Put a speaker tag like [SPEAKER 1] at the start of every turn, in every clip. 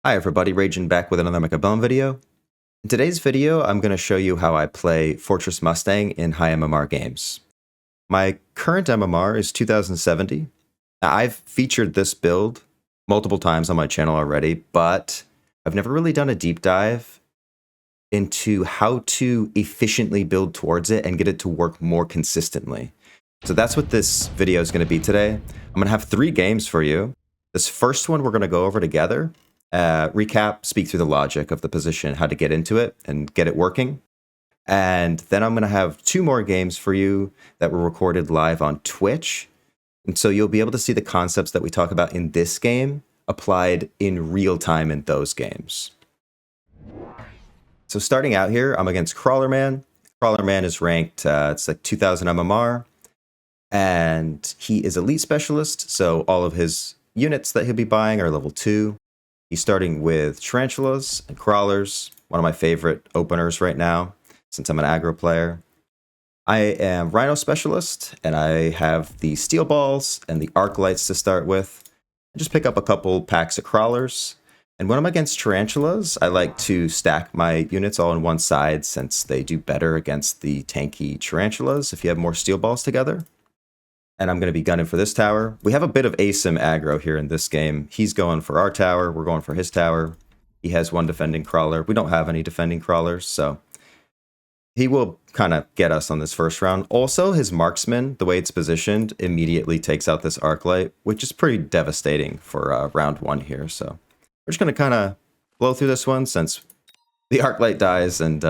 [SPEAKER 1] Hi everybody, Raging back with another Mechabellum video. In today's video, I'm going to show you how I play Fortress Mustang in high MMR games. My current MMR is 2070. Now, I've featured this build multiple times on my channel already, but I've never really done a deep dive into how to efficiently build towards it and get it to work more consistently. So that's what this video is going to be today. I'm going to have 3 games for you. This first one we're going to go over together. Recap, speak through the logic of the position, how to get into it and get it working. And then I'm going to have 2 more games for you that were recorded live on Twitch. And so you'll be able to see the concepts that we talk about in this game applied in real time in those games. So starting out here, I'm against Crawlerman. Crawlerman is ranked, it's like 2000 MMR. And he is Elite Specialist, so all of his units that he'll be buying are level 2. He's starting with Tarantulas and Crawlers, one of my favorite openers right now, since I'm an aggro player. I am Rhino Specialist, and I have the Steel Balls and the Arc Lights to start with. I just pick up a couple packs of Crawlers, and when I'm against Tarantulas, I like to stack my units all on one side, since they do better against the tanky Tarantulas if you have more Steel Balls together. And I'm going to be gunning for this tower. We have a bit of asim aggro here in this game. He's going for our tower. We're going for his tower. He has 1 defending crawler. We don't have any defending crawlers, so he will kind of get us on this first round. Also, his marksman, the way it's positioned, immediately takes out this arc light, which is pretty devastating for round 1 here. So we're just going to kind of blow through this one since the arc light dies and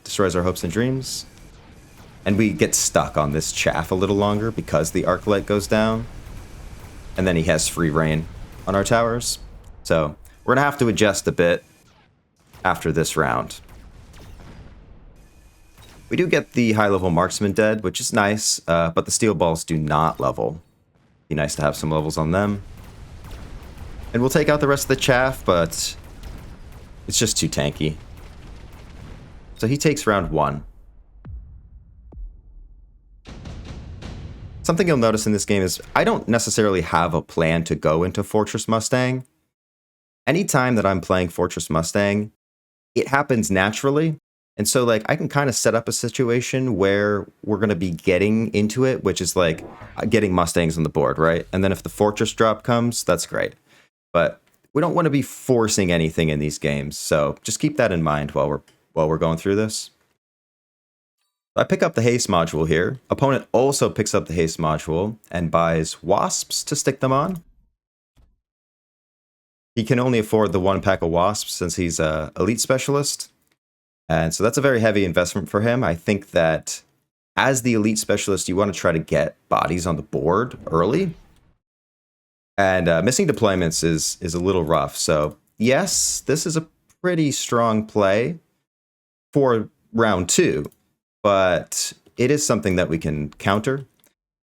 [SPEAKER 1] destroys our hopes and dreams. And we get stuck on this chaff a little longer because the arc light goes down. And then he has free reign on our towers. So we're going to have to adjust a bit after this round. We do get the high level marksman dead, which is nice, but the steel balls do not level. Be nice to have some levels on them. And we'll take out the rest of the chaff, but it's just too tanky. So he takes round 1. Something you'll notice in this game is I don't necessarily have a plan to go into Fortress Mustang. Anytime that I'm playing Fortress Mustang, it happens naturally. And so like I can kind of set up a situation where we're going to be getting into it, which is like getting Mustangs on the board, right? And then if the Fortress drop comes, that's great. But we don't want to be forcing anything in these games. So just keep that in mind while we're going through this. I pick up the haste module here. Opponent also picks up the haste module and buys wasps to stick them on. He can only afford the 1 pack of wasps since he's a elite specialist. And so that's a very heavy investment for him. I think that as the elite specialist, you want to try to get bodies on the board early. And missing deployments is a little rough. So yes, this is a pretty strong play for round 2. But it is something that we can counter.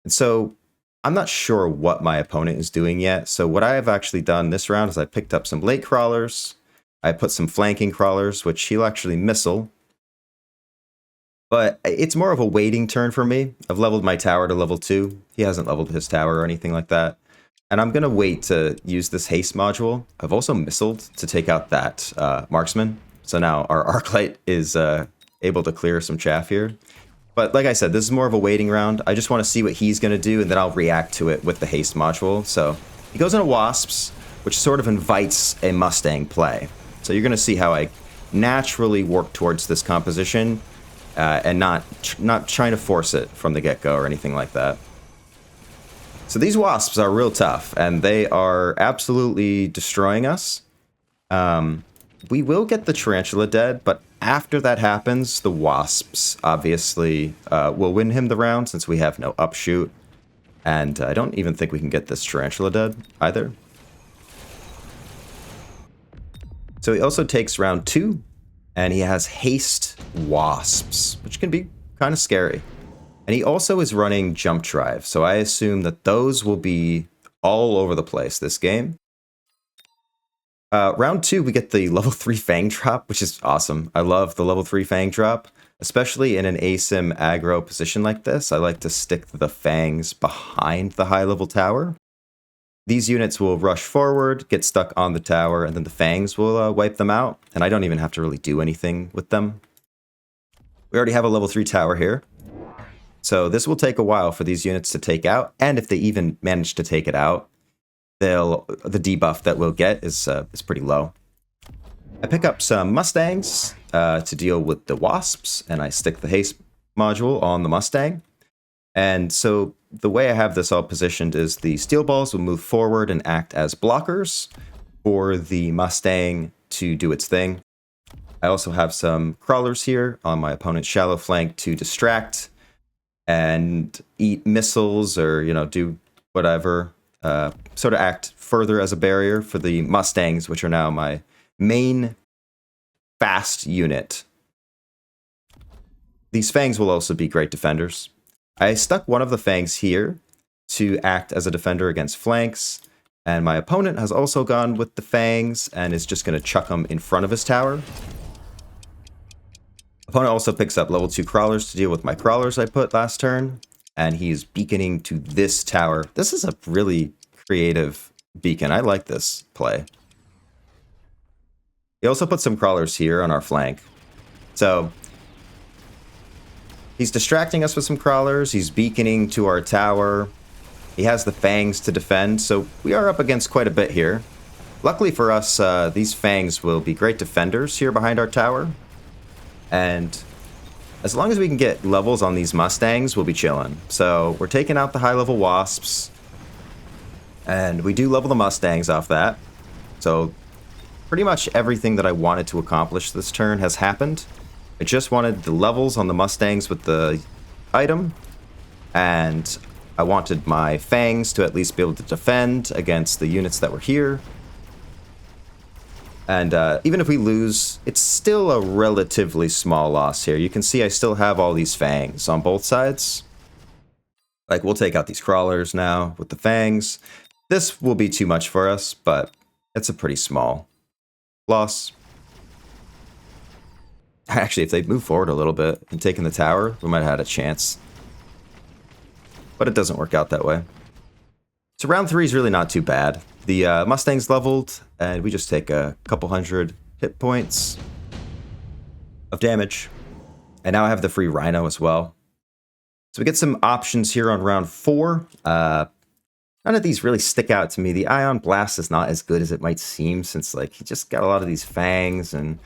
[SPEAKER 1] And so I'm not sure what my opponent is doing yet. So what I have actually done this round is I picked up some late crawlers. I put some flanking crawlers, which he'll actually missile. But it's more of a waiting turn for me. I've leveled my tower to level 2. He hasn't leveled his tower or anything like that. And I'm going to wait to use this haste module. I've also missiled to take out that marksman. So now our arc light is able to clear some chaff here. But like I said, this is more of a waiting round. I just want to see what he's going to do, and then I'll react to it with the haste module. So he goes into wasps, which sort of invites a Mustang play. So you're going to see how I naturally work towards this composition and not trying to force it from the get-go or anything like that. So these wasps are real tough, and they are absolutely destroying us. We will get the tarantula dead, but after that happens, the wasps obviously will win him the round since we have no upshoot. And I don't even think we can get this tarantula dead either. So he also takes round 2, and he has haste wasps, which can be kind of scary. And he also is running jump drive, so I assume that those will be all over the place this game. Round 2, we get the level 3 Fang drop, which is awesome. I love the level 3 Fang drop, especially in an asim aggro position like this. I like to stick the Fangs behind the high level tower. These units will rush forward, get stuck on the tower, and then the fangs will wipe them out, and I don't even have to really do anything with them. We already have a level 3 tower here, so this will take a while for these units to take out, and if they even manage to take it out, the debuff that we'll get is pretty low. I pick up some Mustangs to deal with the Wasps, and I stick the haste module on the Mustang. And so the way I have this all positioned is the steel balls will move forward and act as blockers for the Mustang to do its thing. I also have some crawlers here on my opponent's shallow flank to distract and eat missiles or, do whatever. Sort of act further as a barrier for the Mustangs, which are now my main fast unit. These fangs will also be great defenders. I stuck one of the fangs here to act as a defender against flanks, and my opponent has also gone with the fangs and is just going to chuck them in front of his tower. Opponent also picks up level 2 crawlers to deal with my crawlers I put last turn, and he's beaconing to this tower. This is a really creative beacon. I like this play. He also put some crawlers here on our flank. So he's distracting us with some crawlers. He's beaconing to our tower. He has the fangs to defend. So we are up against quite a bit here. Luckily for us, these fangs will be great defenders here behind our tower. And as long as we can get levels on these Mustangs, we'll be chilling. So we're taking out the high-level Wasps. And we do level the Mustangs off that. So pretty much everything that I wanted to accomplish this turn has happened. I just wanted the levels on the Mustangs with the item, and I wanted my fangs to at least be able to defend against the units that were here. And even if we lose, it's still a relatively small loss here. You can see I still have all these fangs on both sides. Like, we'll take out these crawlers now with the fangs. This will be too much for us, but it's a pretty small loss. Actually, if they move forward a little bit and taken the tower, we might have had a chance. But it doesn't work out that way. So round 3 is really not too bad. The Mustang's leveled, and we just take a couple hundred hit points of damage. And now I have the free Rhino as well. So we get some options here on round 4. None of these really stick out to me. The Ion Blast is not as good as it might seem, since he just got a lot of these fangs, and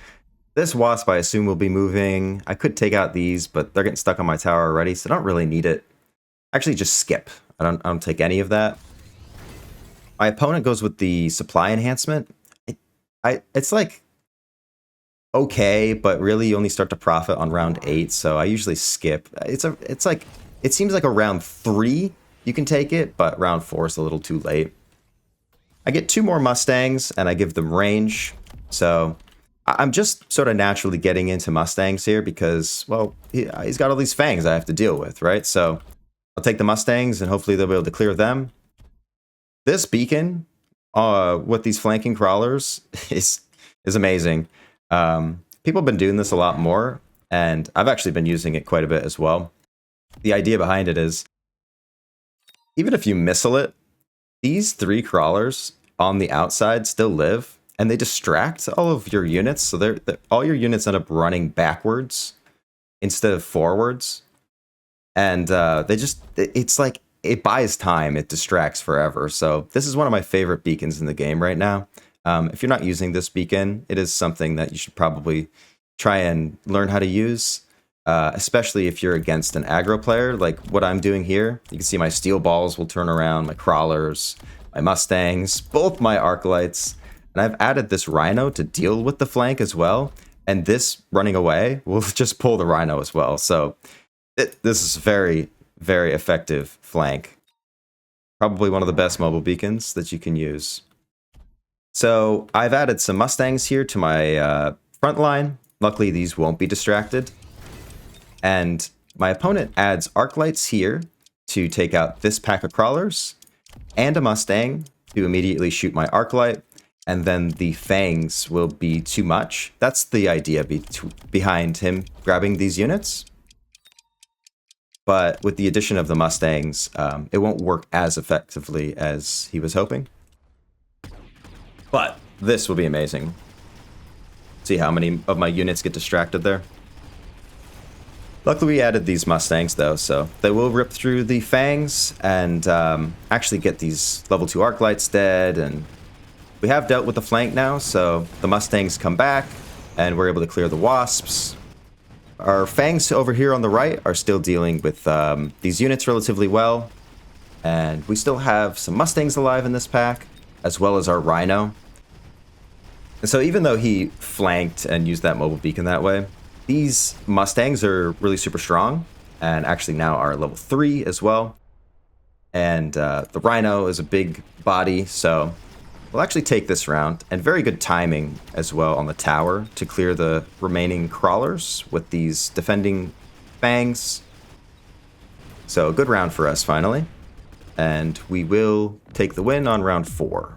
[SPEAKER 1] this Wasp, I assume, will be moving. I could take out these, but they're getting stuck on my tower already, so I don't really need it. Actually, just skip. I don't take any of that. My opponent goes with the supply enhancement. It's okay, but really you only start to profit on round 8, so I usually skip. It seems like a round 3 you can take it, but round 4 is a little too late. I get 2 more Mustangs, and I give them range, so I'm just sort of naturally getting into Mustangs here because, well, he's got all these fangs I have to deal with, right? So I'll take the Mustangs, and hopefully they'll be able to clear them. This beacon with these flanking crawlers is amazing. People have been doing this a lot more, and I've actually been using it quite a bit as well. The idea behind it is, even if you missile it, these 3 crawlers on the outside still live, and they distract all of your units, so all your units end up running backwards instead of forwards. And it's like, it buys time, it distracts forever. So this is one of my favorite beacons in the game right now. If you're not using this beacon, it is something that you should probably try and learn how to use, especially if you're against an aggro player like what I'm doing here. You can see my steel balls will turn around, my crawlers, my Mustangs, both my arc lights. And I've added this Rhino to deal with the flank as well. And this running away will just pull the Rhino as well. So this is very, very effective flank. Probably one of the best mobile beacons that you can use. So I've added some Mustangs here to my front line. Luckily, these won't be distracted. And my opponent adds arc lights here to take out this pack of crawlers and a Mustang to immediately shoot my arc light. And then the fangs will be too much. That's the idea behind him grabbing these units. but with the addition of the Mustangs, it won't work as effectively as he was hoping. But this will be amazing. See how many of my units get distracted there? Luckily, we added these Mustangs, though, so they will rip through the Fangs and actually get these level 2 arc lights dead. And we have dealt with the flank now, so the Mustangs come back, and we're able to clear the Wasps. Our Fangs over here on the right are still dealing with these units relatively well. And we still have some Mustangs alive in this pack, as well as our Rhino. And so even though he flanked and used that mobile beacon that way, these Mustangs are really super strong, and actually now are level 3 as well. And the Rhino is a big body, so we'll actually take this round, and very good timing as well on the tower to clear the remaining crawlers with these defending Fangs. So a good round for us finally, and we will take the win on round 4.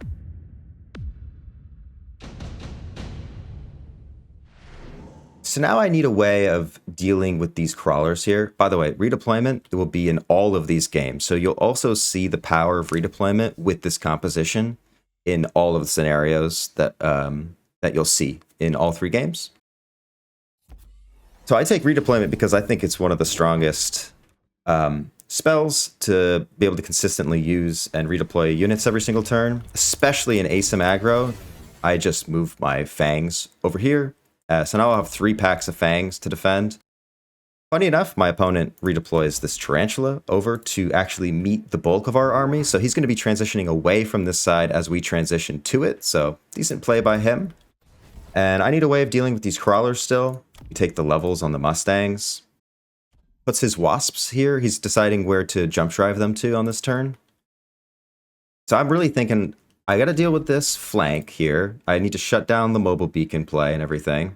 [SPEAKER 1] So now I need a way of dealing with these crawlers here. By the way, redeployment will be in all of these games, so you'll also see the power of redeployment with this composition in all of the scenarios that that you'll see in all 3 games. So I take redeployment because I think it's one of the strongest spells to be able to consistently use and redeploy units every single turn, especially in ASIM aggro. I just move my Fangs over here. So now I'll have 3 packs of Fangs to defend. Funny enough, my opponent redeploys this Tarantula over to actually meet the bulk of our army, so he's going to be transitioning away from this side as we transition to it, so decent play by him. And I need a way of dealing with these crawlers still. You take the levels on the Mustangs. Puts his Wasps here. He's deciding where to jump drive them to on this turn. So I'm really thinking, I got to deal with this flank here. I need to shut down the mobile beacon play and everything.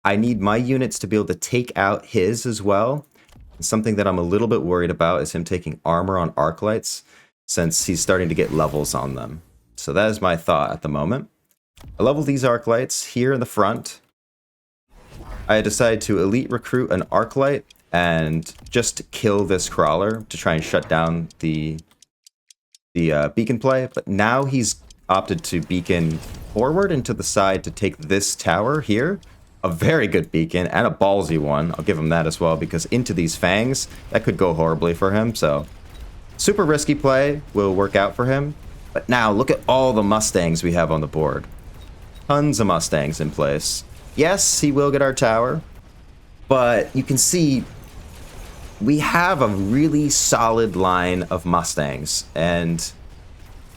[SPEAKER 1] I need my units to be able to take out his as well. And something that I'm a little bit worried about is him taking armor on arc lights, since he's starting to get levels on them. So that is my thought at the moment. I level these arc lights here in the front. I decided to elite recruit an arc light and just kill this crawler to try and shut down the beacon play. But now he's opted to beacon forward and to the side to take this tower here. A very good beacon, and a ballsy one. I'll give him that as well, because into these Fangs, that could go horribly for him. So super risky play will work out for him. But now look at all the Mustangs we have on the board. Tons of Mustangs in place. Yes, he will get our tower, but you can see we have a really solid line of Mustangs. And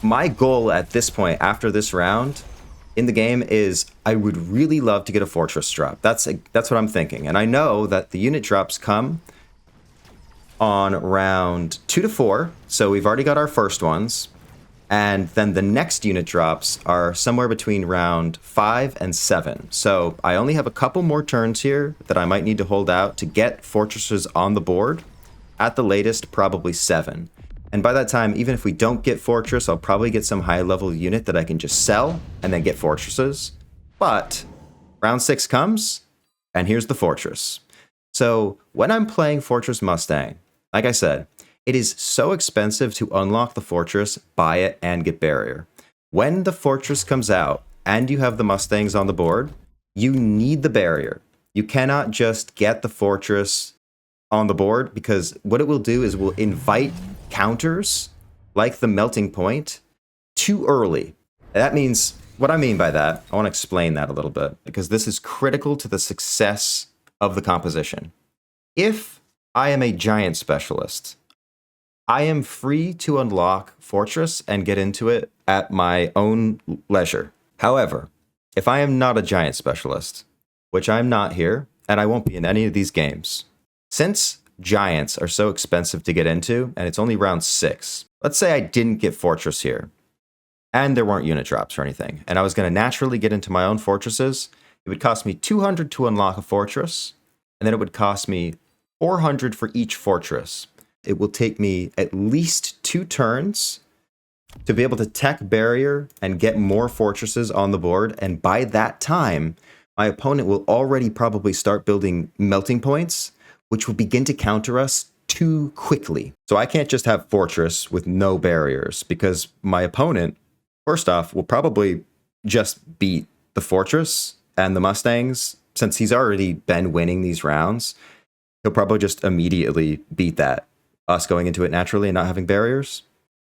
[SPEAKER 1] my goal at this point, after this round in the game, is I would really love to get a Fortress drop. That's what I'm thinking. And I know that the unit drops come on round 2 to 4. So we've already got our first ones. And then the next unit drops are somewhere between round 5 and 7. So I only have a couple more turns here that I might need to hold out to get fortresses on the board. At the latest, probably 7. And by that time, even if we don't get Fortress, I'll probably get some high-level unit that I can just sell and then get Fortresses. But round 6 comes, and here's the Fortress. So when I'm playing Fortress Mustang, like I said, it is so expensive to unlock the Fortress, buy it, and get Barrier. When the Fortress comes out and you have the Mustangs on the board, you need the Barrier. You cannot just get the Fortress on the board, because what it will do is will invite counters like the melting point too early. That means, what I mean by that, I want to explain that a little bit, because this is critical to the success of the composition. If I am a giant specialist, I am free to unlock Fortress and get into it at my own leisure. However, if I am not a giant specialist, which I'm not here, and I won't be in any of these games, since giants are so expensive to get into, and it's only round 6, let's say I didn't get Fortress here, and there weren't unit drops or anything, and I was going to naturally get into my own fortresses, it would cost me 200 to unlock a fortress, and then it would cost me 400 for each fortress. It will take me at least 2 turns to be able to tech Barrier and get more fortresses on the board, and by that time, my opponent will already probably start building melting points, which will begin to counter us too quickly. So I can't just have Fortress with no barriers, because my opponent, first off, will probably just beat the Fortress and the Mustangs. Since he's already been winning these rounds, he'll probably just immediately beat that, us going into it naturally and not having barriers.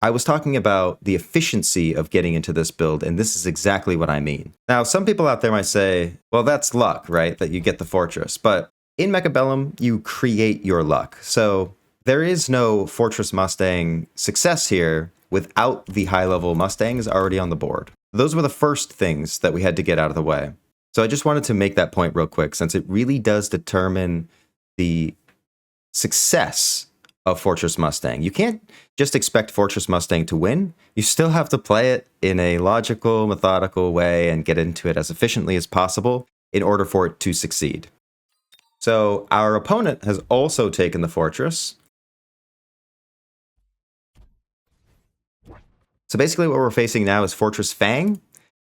[SPEAKER 1] I was talking about the efficiency of getting into this build, and this is exactly what I mean. Now, some people out there might say, well, that's luck, right? That you get the Fortress. But in Mechabellum, you create your luck. So there is no Fortress Mustang success here without the high-level Mustangs already on the board. Those were the first things that we had to get out of the way. So I just wanted to make that point real quick, since it really does determine the success of Fortress Mustang. You can't just expect Fortress Mustang to win. You still have to play it in a logical, methodical way and get into it as efficiently as possible in order for it to succeed. So our opponent has also taken the Fortress. So basically what we're facing now is Fortress Fang.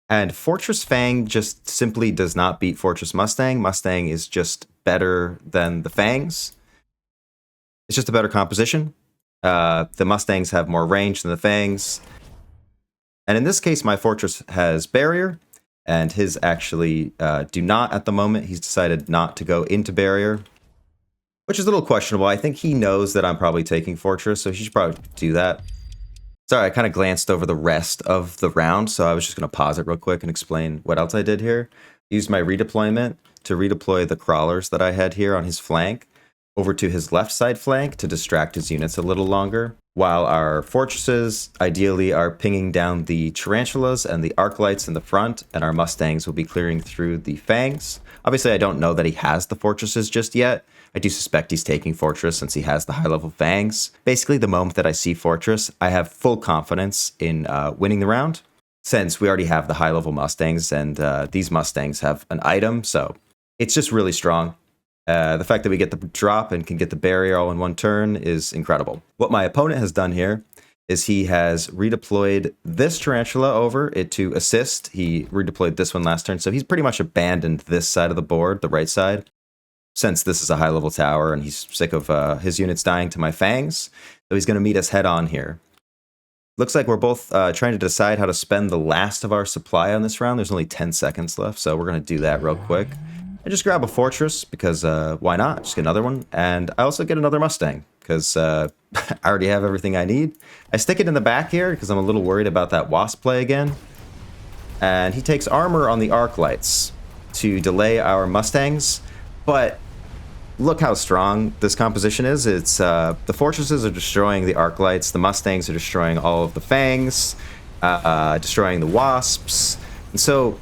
[SPEAKER 1] And Fortress Fang just simply does not beat Fortress Mustang. Mustang is just better than the Fangs. It's just a better composition. The Mustangs have more range than the Fangs. And in this case, my Fortress has barrier, and his actually do not at the moment. He's decided not to go into barrier, which is a little questionable. I think he knows that I'm probably taking Fortress, so he should probably do that. Sorry, I kind of glanced over the rest of the round, so I was just going to pause it real quick and explain what else I did here. Used my redeployment to redeploy the crawlers that I had here on his flank over to his left side flank to distract his units a little longer, while our fortresses ideally are pinging down the tarantulas and the arc lights in the front, and our Mustangs will be clearing through the Fangs. Obviously, I don't know that he has the fortresses just yet. I do suspect he's taking Fortress since he has the high-level Fangs. Basically, the moment that I see Fortress, I have full confidence in winning the round, since we already have the high-level Mustangs, and these Mustangs have an item, so it's just really strong. The fact that we get the drop and can get the barrier all in one turn is incredible. What my opponent has done here is he has redeployed this Tarantula over it to assist. He redeployed this one last turn, so he's pretty much abandoned this side of the board, the right side, since this is a high-level tower and he's sick of his units dying to my Fangs. So he's going to meet us head-on here. Looks like we're both trying to decide how to spend the last of our supply on this round. There's only 10 seconds left, so we're going to do that real quick. I just grab a Fortress, because why not? Just get another one. And I also get another Mustang, because I already have everything I need. I stick it in the back here, because I'm a little worried about that Wasp play again. And he takes armor on the arc lights to delay our Mustangs. But look how strong this composition is. It's the Fortresses are destroying the arc lights. The Mustangs are destroying all of the Fangs, destroying the Wasps. And so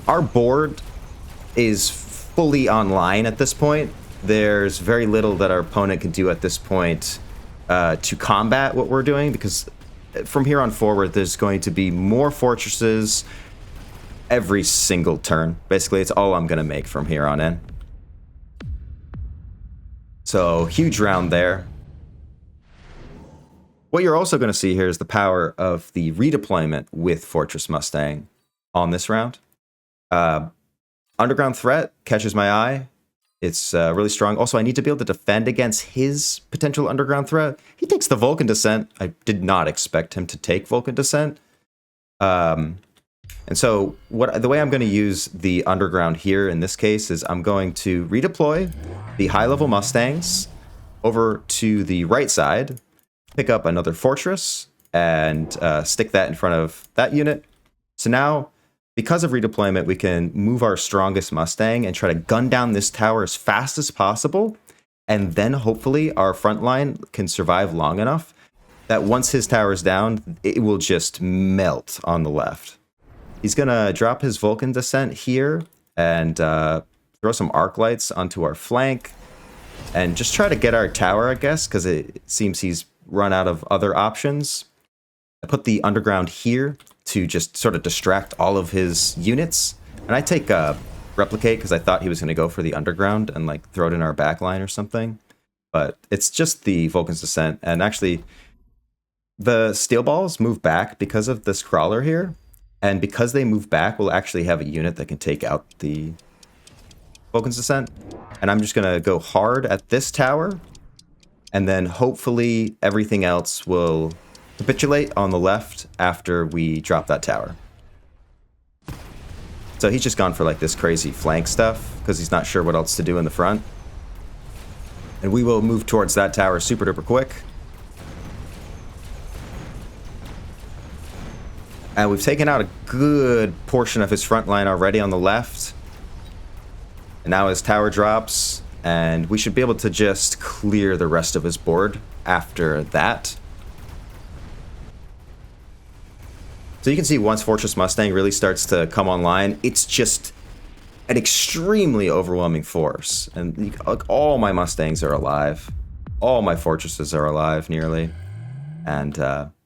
[SPEAKER 1] our board is fully online at this point. There's very little that our opponent can do at this point to combat what we're doing, because from here on forward, there's going to be more Fortresses every single turn. Basically, it's all I'm going to make from here on in. So, huge round there. What you're also going to see here is the power of the redeployment with Fortress Mustang on this round. Underground threat catches my eye. It's really strong. Also, I need to be able to defend against his potential underground threat. He takes the Vulcan Descent. I did not expect him to take Vulcan Descent. And so the way I'm going to use the underground here in this case is I'm going to redeploy the high-level Mustangs over to the right side, pick up another Fortress, and stick that in front of that unit. So now, because of redeployment, we can move our strongest Mustang and try to gun down this tower as fast as possible, and then hopefully our front line can survive long enough that once his tower's down, it will just melt on the left. He's going to drop his Vulcan Descent here and throw some arc lights onto our flank and just try to get our tower, I guess, because it seems he's run out of other options. I put the underground here to just sort of distract all of his units. And I take Replicate because I thought he was going to go for the underground and like throw it in our backline or something. But it's just the Vulcan's Descent. And actually, the steel balls move back because of this crawler here. And because they move back, we'll actually have a unit that can take out the Vulcan's Descent. And I'm just going to go hard at this tower And then hopefully everything else will capitulate on the left after we drop that tower. So he's just gone for like this crazy flank stuff because he's not sure what else to do in the front. And we will move towards that tower super duper quick. And we've taken out a good portion of his front line already on the left. And now his tower drops, and we should be able to just clear the rest of his board after that. So you can see once Fortress Mustang really starts to come online, it's just an extremely overwhelming force. And like, all my Mustangs are alive. All my fortresses are alive, nearly. And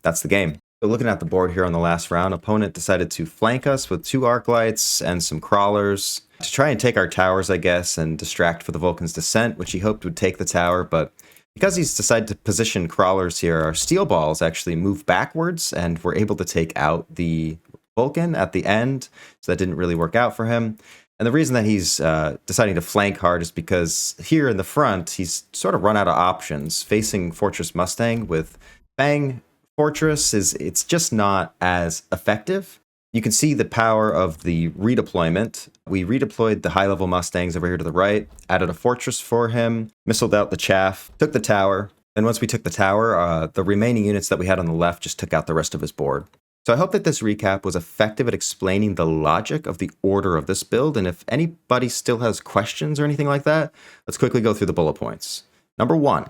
[SPEAKER 1] that's the game. So looking at the board here on the last round, opponent decided to flank us with 2 arc lights and some crawlers to try and take our towers, I guess, and distract for the Vulcan's descent, which he hoped would take the tower. But because he's decided to position crawlers here, our steel balls actually move backwards, and we're able to take out the Vulcan at the end. So that didn't really work out for him. And the reason that he's deciding to flank hard is because here in the front, he's sort of run out of options. Facing Fortress Mustang with Fang Fortress, it's just not as effective. You can see the power of the redeployment. We redeployed the high-level Mustangs over here to the right, added a fortress for him, missiled out the chaff, took the tower. And once we took the tower, the remaining units that we had on the left just took out the rest of his board. So I hope that this recap was effective at explaining the logic of the order of this build. And if anybody still has questions or anything like that, let's quickly go through the bullet points. Number 1,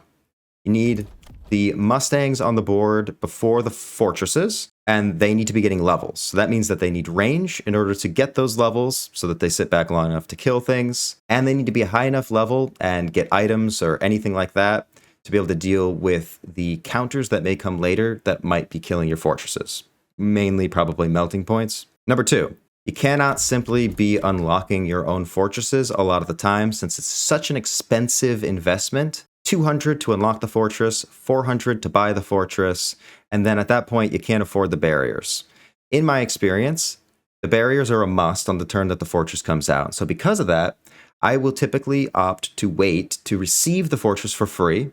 [SPEAKER 1] you need the Mustangs on the board before the fortresses, and they need to be getting levels. So that means that they need range in order to get those levels so that they sit back long enough to kill things. And they need to be a high enough level and get items or anything like that to be able to deal with the counters that may come later that might be killing your fortresses. Mainly probably melting points. Number 2, you cannot simply be unlocking your own fortresses a lot of the time since it's such an expensive investment. 200 to unlock the fortress, 400 to buy the fortress, and then at that point you can't afford the barriers. In my experience, the barriers are a must on the turn that the fortress comes out. So because of that, I will typically opt to wait to receive the fortress for free,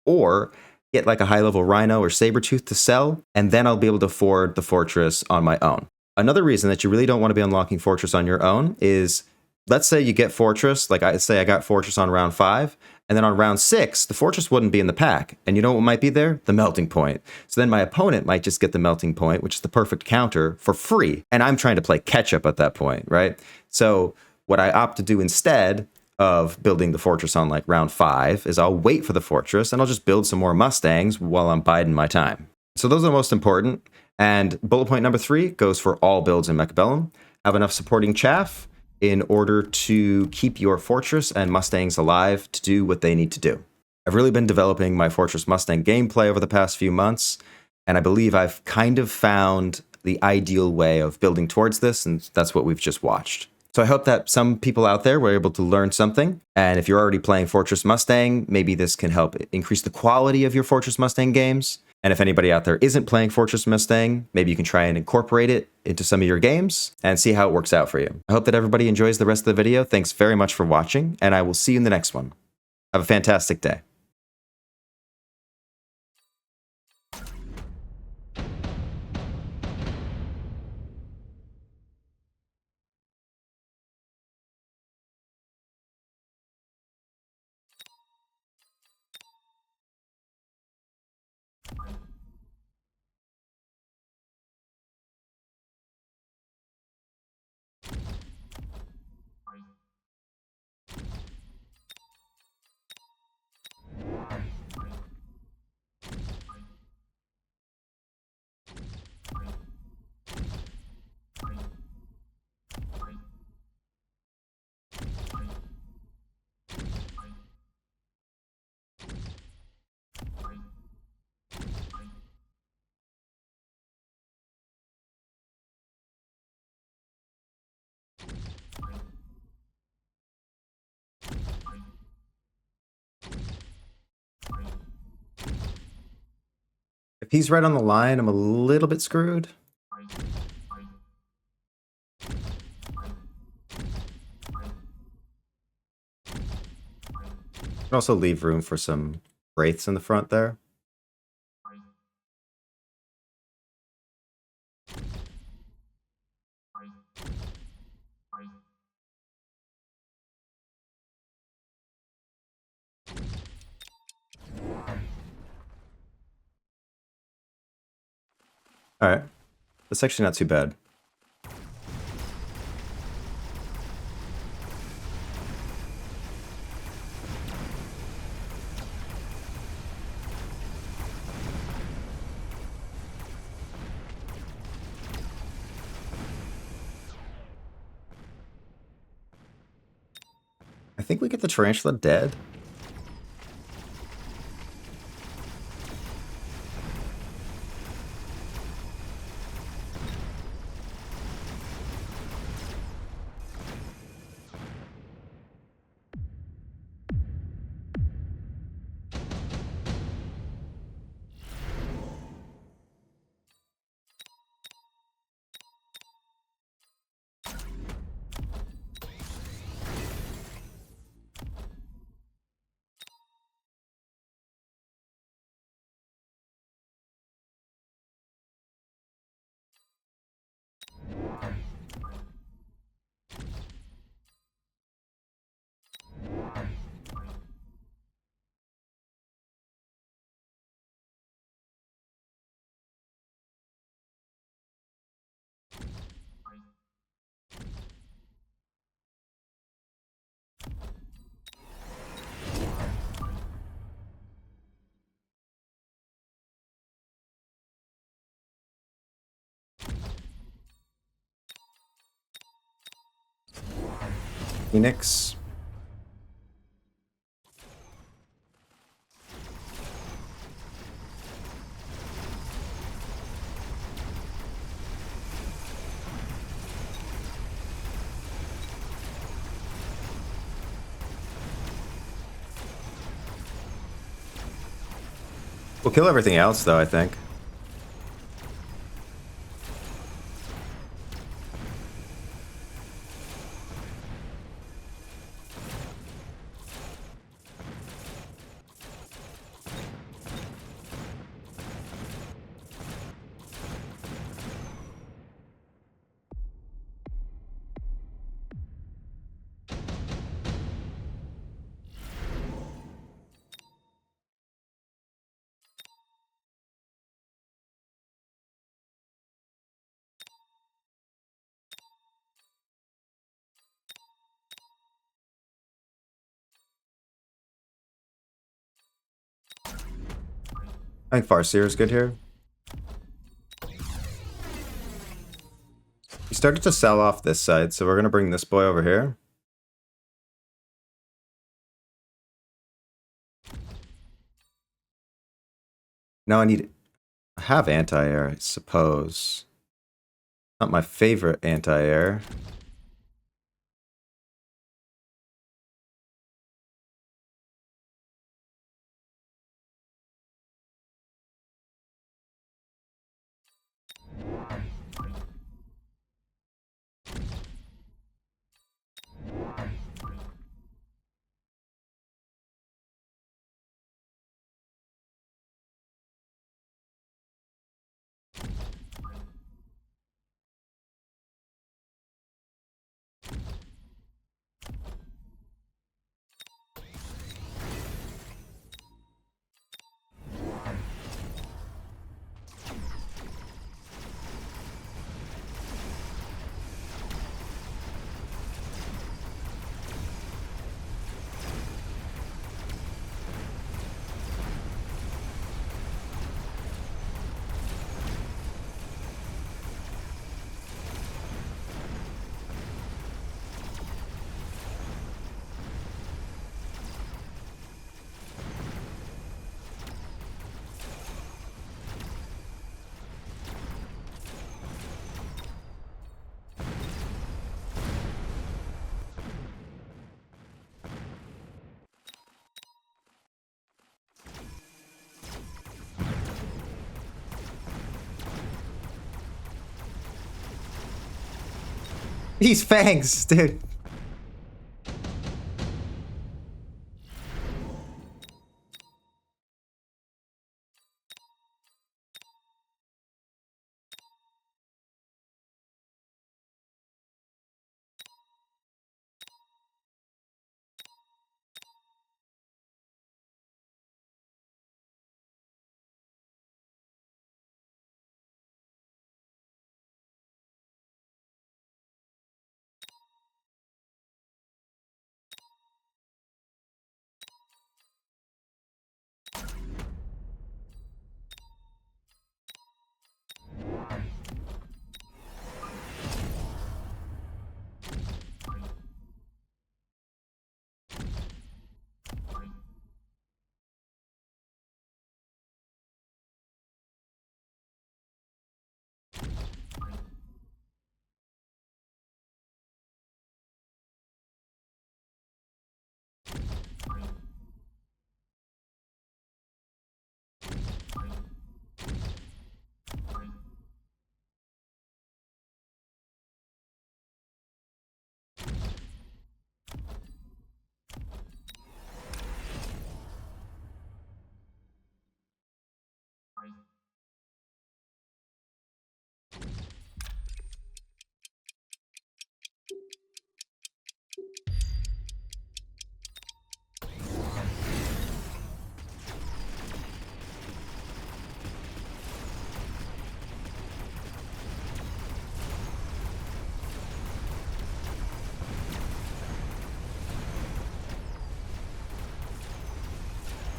[SPEAKER 1] or get like a high-level Rhino or Sabertooth to sell, and then I'll be able to afford the fortress on my own. Another reason that you really don't want to be unlocking fortress on your own is, let's say you get fortress, like I say I got fortress on round 5, and then on round 6, the fortress wouldn't be in the pack. And you know what might be there? The melting point. So then my opponent might just get the melting point, which is the perfect counter, for free. And I'm trying to play catch up at that point, right? So what I opt to do instead of building the fortress on like round 5 is I'll wait for the fortress and I'll just build some more Mustangs while I'm biding my time. So those are the most important. And bullet point number 3 goes for all builds in Mechabellum. Have enough supporting chaff in order to keep your fortress and Mustangs alive to do what they need to do. I've really been developing my Fortress Mustang gameplay over the past few months, and I believe I've kind of found the ideal way of building towards this, and that's what we've just watched. So I hope that some people out there were able to learn something, and if you're already playing Fortress Mustang, maybe this can help increase the quality of your Fortress Mustang games. And if anybody out there isn't playing Fortress Mustang, maybe you can try and incorporate it into some of your games and see how it works out for you. I hope that everybody enjoys the rest of the video. Thanks very much for watching, and I will see you in the next one. Have a fantastic day. If he's right on the line, I'm a little bit screwed. Can also leave room for some wraiths in the front there. All right, that's actually not too bad. I think we get the tarantula dead. Phoenix. We'll kill everything else, though, I think. I think Farseer is good here. We started to sell off this side, so we're going to bring this boy over here. Now I have anti-air, I suppose. Not my favorite anti-air. These fangs, dude.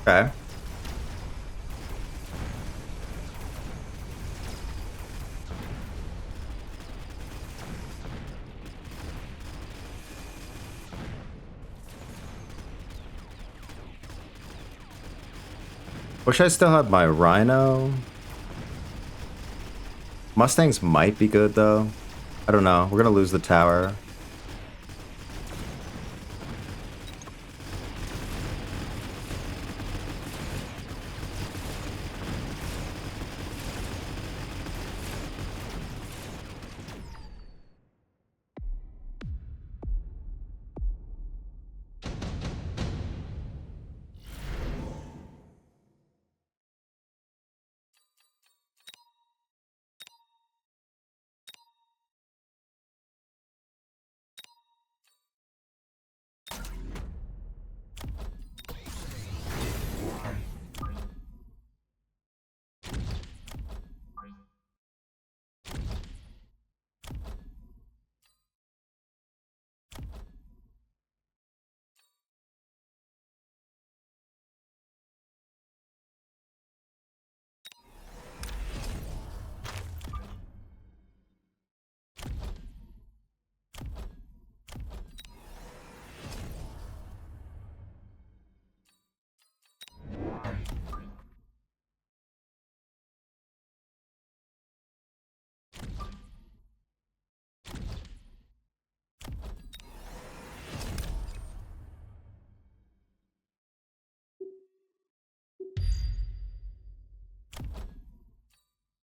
[SPEAKER 1] Okay. Wish I still had my Rhino. Mustangs might be good, though. I don't know. We're gonna lose the tower.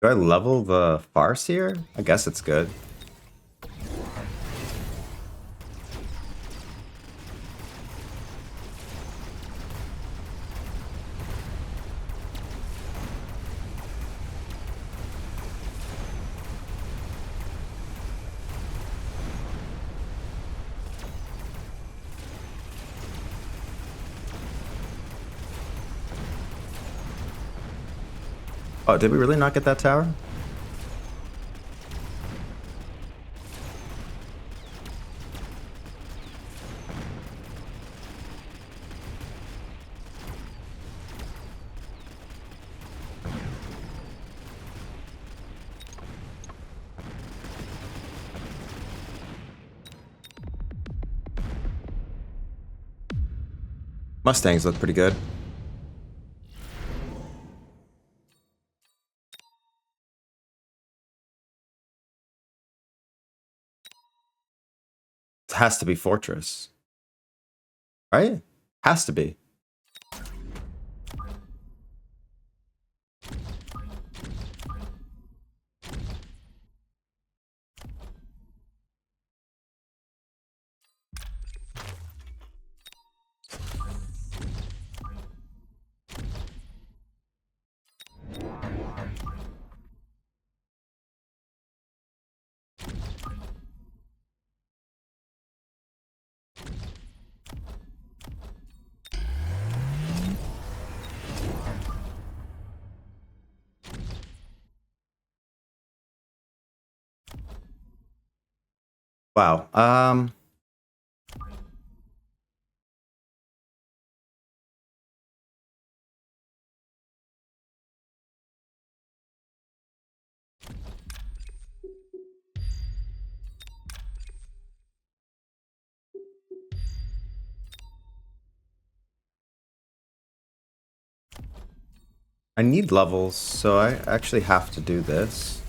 [SPEAKER 1] Do I level the Farce here? I guess it's good. Oh, did we really not get that tower? Mustangs look pretty good. It has to be Fortress. Right? Has to be. Wow. I need levels, so I actually have to do this.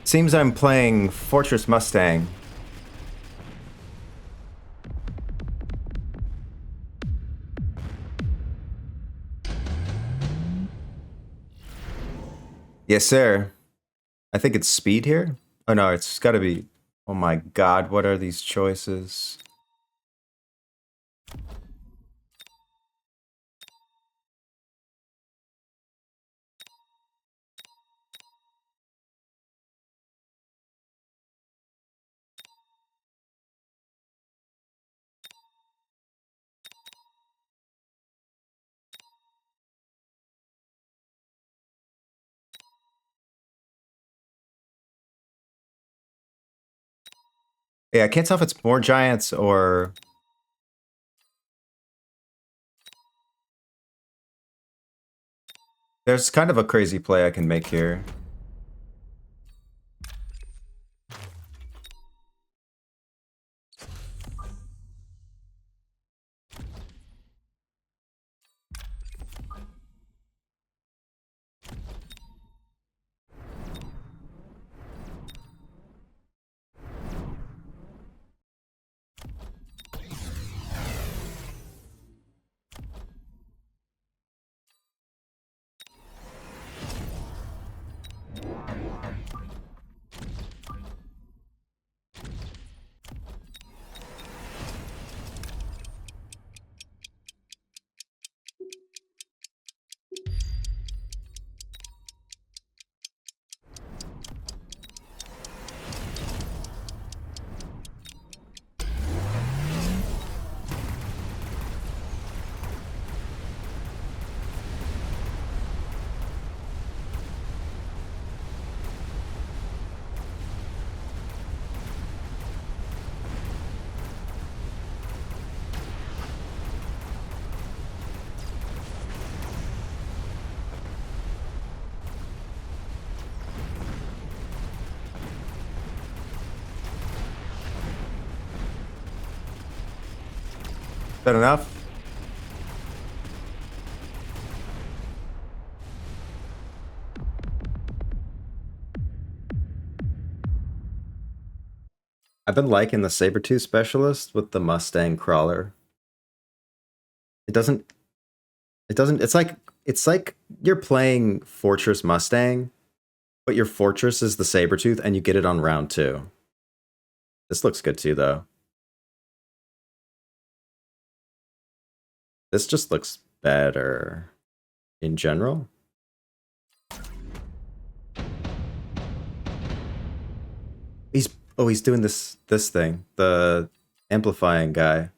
[SPEAKER 1] Seems I'm playing Fortress Mustang. Yes, sir. I think it's speed here. Oh no, it's got to be. Oh my god, what are these choices? Yeah, I can't tell if it's more giants or... There's kind of a crazy play I can make here. Is that enough? I've been liking the Sabertooth Specialist with the Mustang Crawler. It doesn't... It's like you're playing Fortress Mustang, but your Fortress is the Sabertooth and you get it on round 2. This looks good too, though. This just looks better in general. He's doing this thing, the amplifying guy.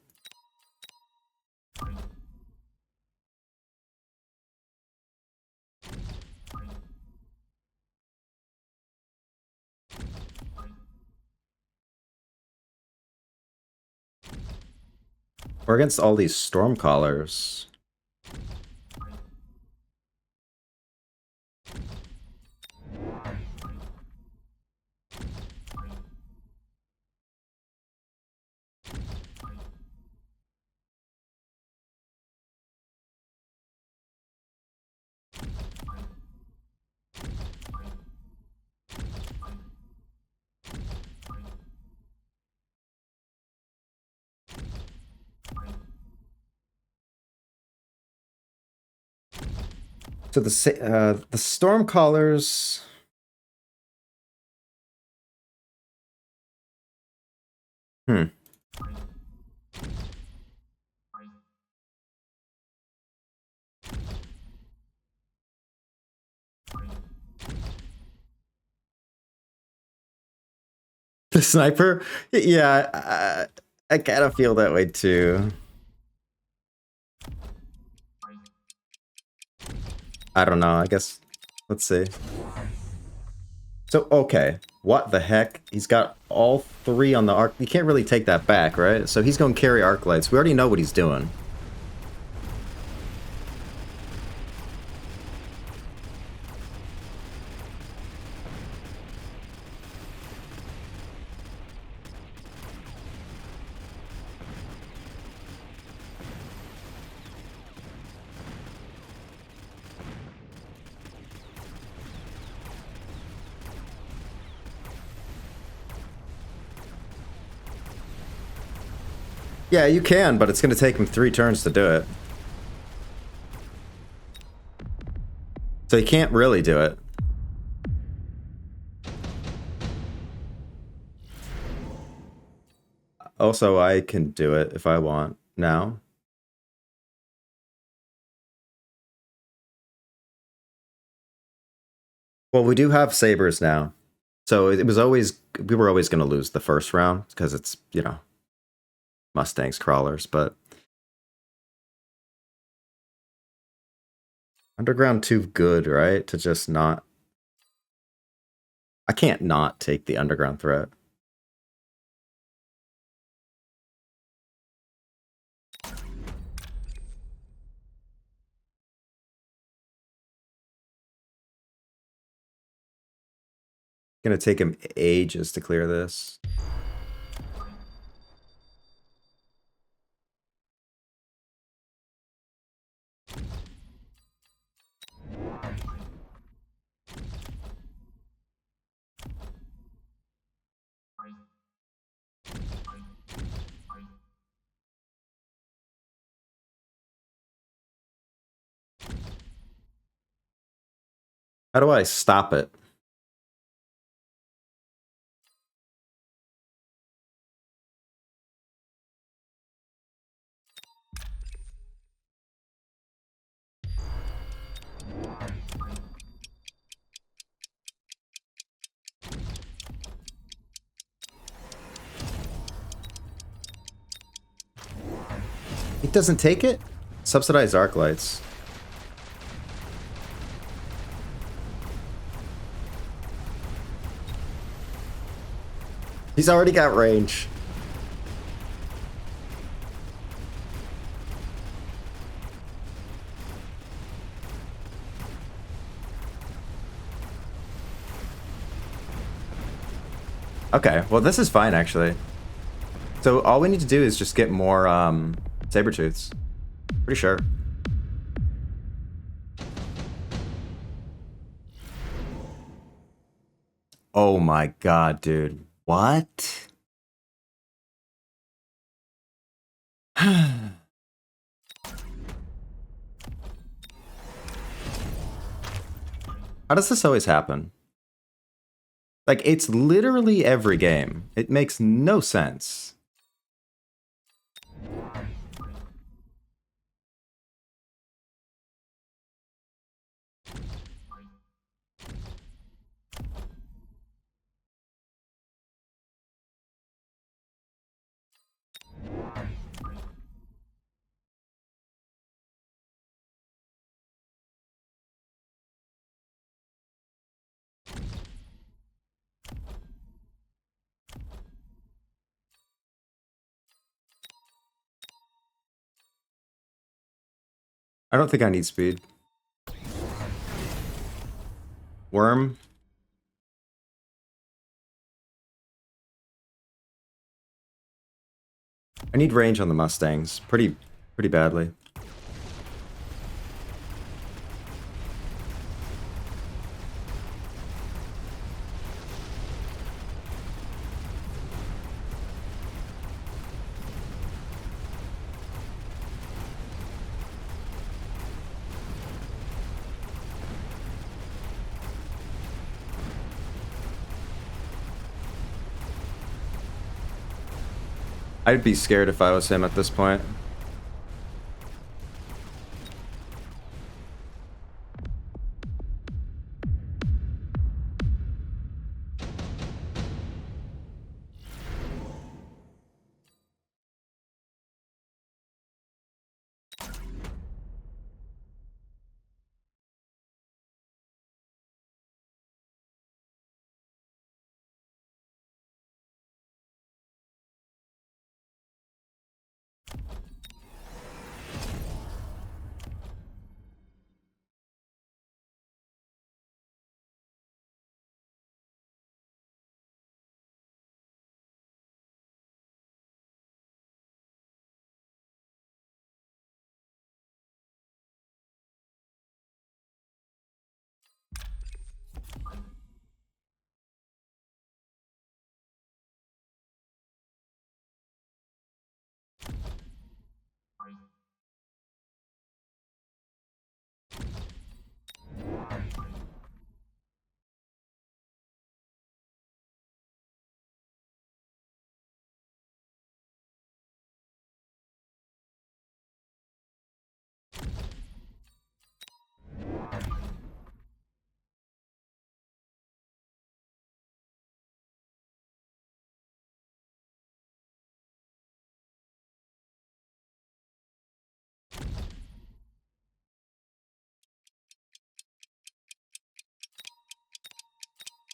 [SPEAKER 1] We're against all these Stormcallers. So the Stormcallers... The sniper? Yeah, I kind of feel that way too. I don't know, I guess... Let's see. So, okay. What the heck? He's got all 3 on the arc. You can't really take that back, right? So he's going to carry arc lights. We already know what he's doing. Yeah, you can, but it's going to take him 3 turns to do it. So he can't really do it. Also, I can do it if I want now. Well, we do have sabers now. So it was always, we were always going to lose the first round because it's, you know, Mustangs, crawlers, but underground too good, right? To just not, I can't not take the underground threat. Gonna take him ages to clear this. How do I stop it? It doesn't take it? Subsidized arc lights. He's already got range. Okay, well this is fine actually. So all we need to do is just get more saber-tooths. Pretty sure. Oh my god, dude. What? How does this always happen? Like, it's literally every game. It makes no sense. I don't think I need speed. Worm. I need range on the Mustangs. Pretty badly. I'd be scared if I was him at this point.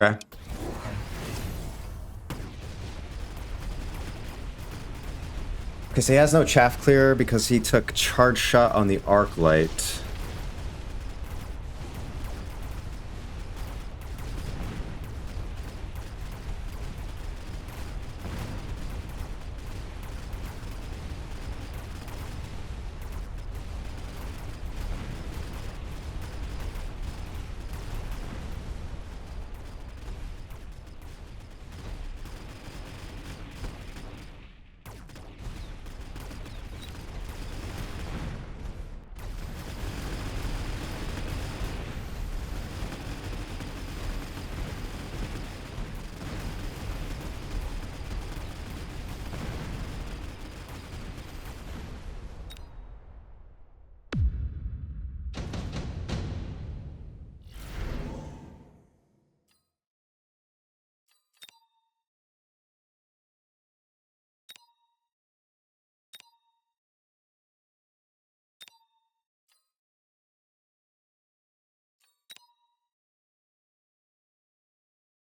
[SPEAKER 1] Okay. Okay, so he has no chaff clear because he took charge shot on the arc light.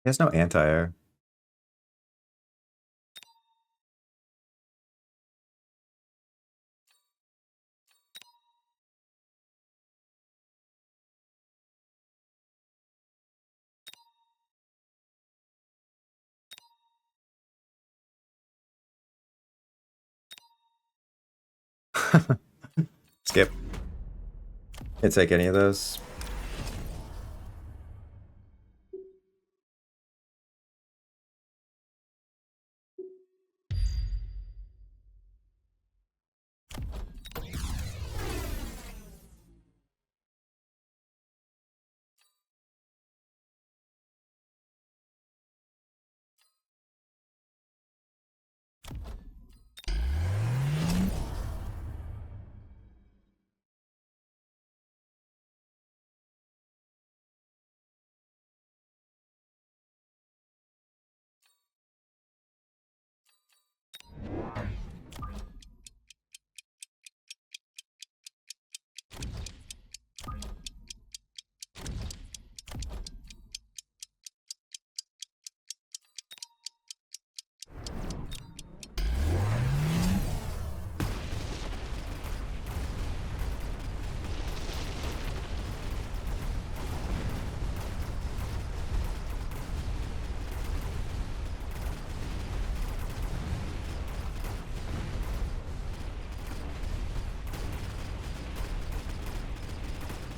[SPEAKER 1] He has no anti-air. Skip. Can't take any of those.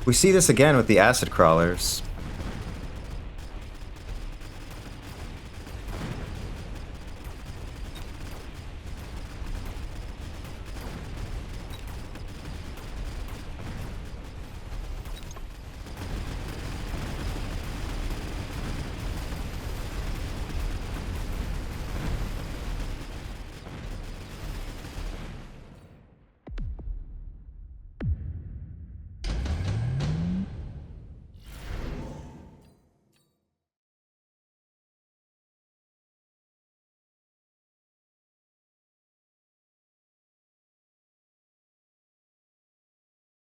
[SPEAKER 1] We see this again with the acid crawlers.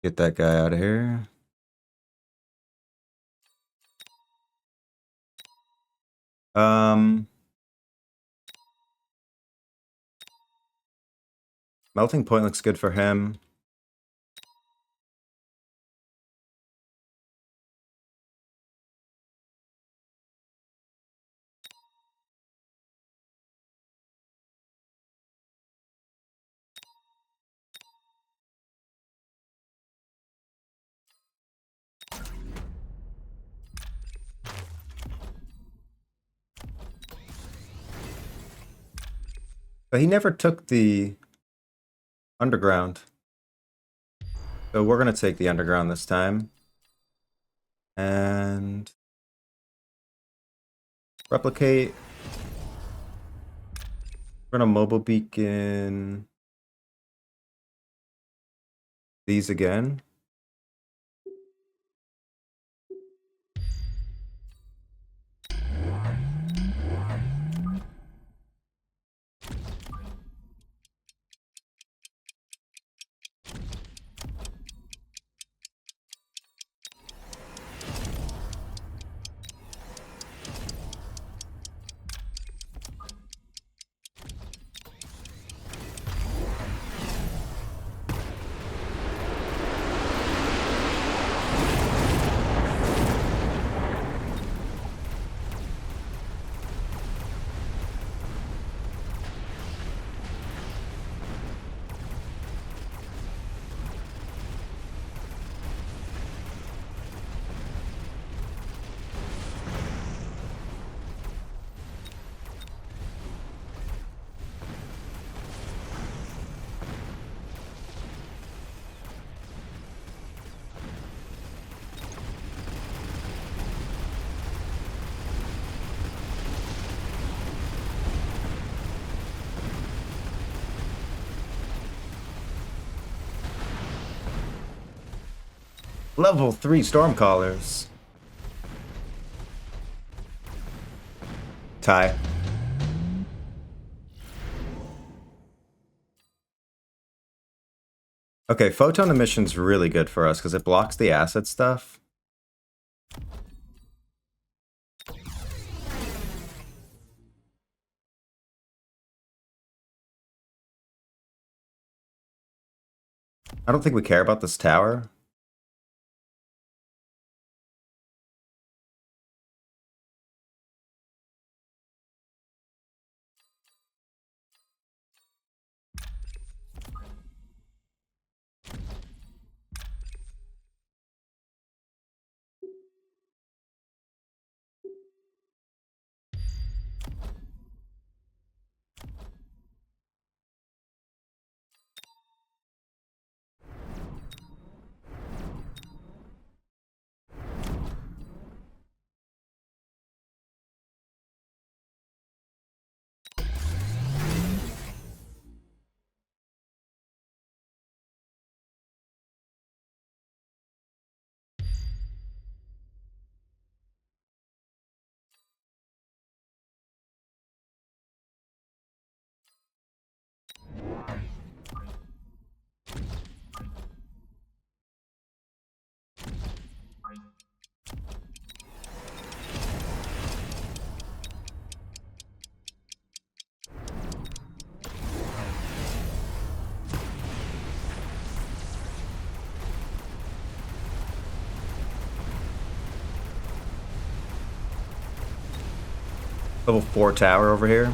[SPEAKER 1] Get that guy out of here. Melting point looks good for him. But he never took the underground. So we're going to take the underground this time. And replicate. We're going to mobile beacon these again. Level 3 Stormcallers. Tie. Okay, photon emission's really good for us because it blocks the acid stuff. I don't think we care about this tower. Level 4 tower over here.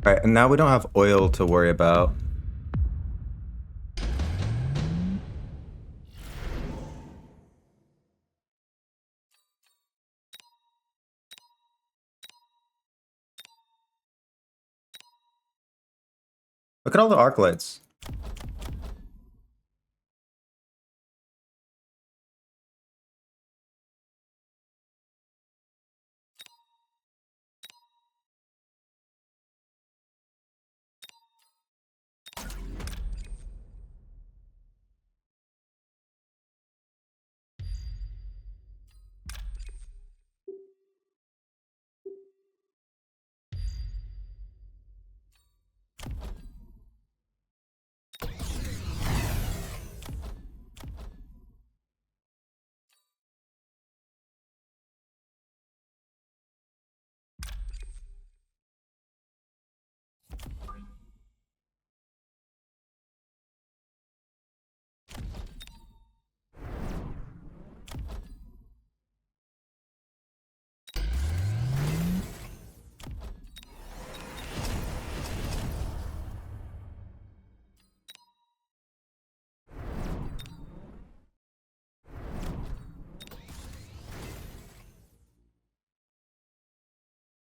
[SPEAKER 1] All right, and now we don't have oil to worry about. Look at all the arc lights.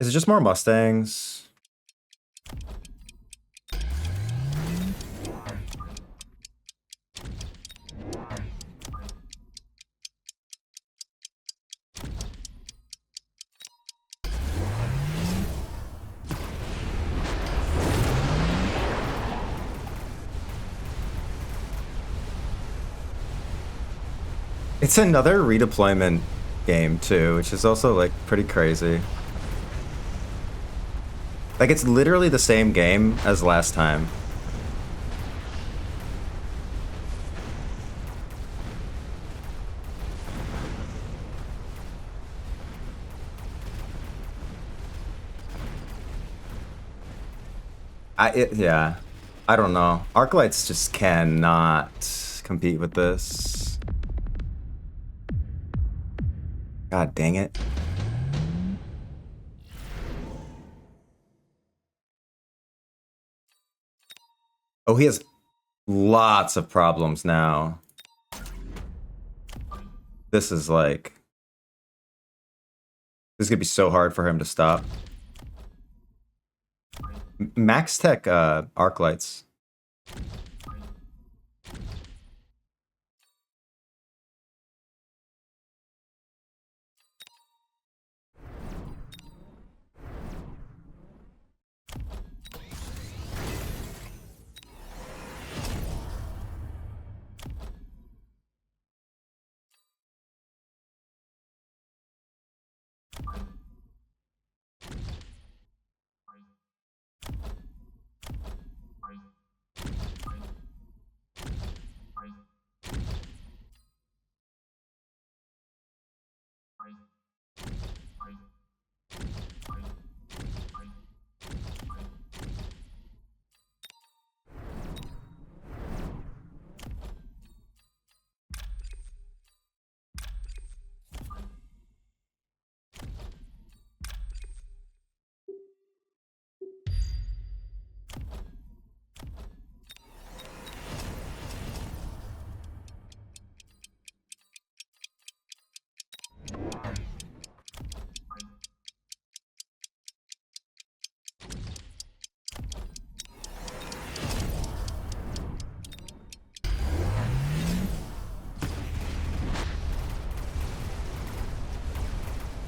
[SPEAKER 1] Is it just more Mustangs? It's another redeployment game too, which is also like pretty crazy. Like it's literally the same game as last time. Yeah, I don't know. Arclights just cannot compete with this. God dang it. Oh, he has lots of problems now. This is like... This is going to be so hard for him to stop. Max Tech arc lights.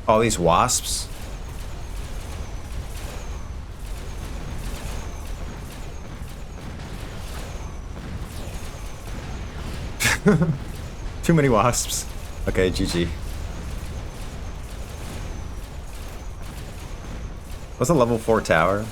[SPEAKER 1] All these wasps. Too many wasps. Okay, GG. What's a level 4 tower?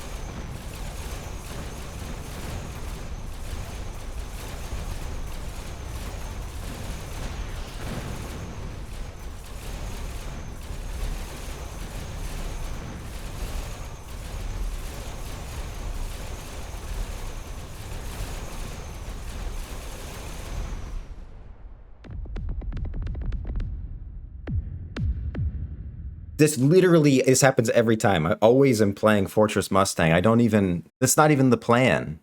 [SPEAKER 1] This happens every time. I always am playing Fortress Mustang. I don't even... That's not even the plan.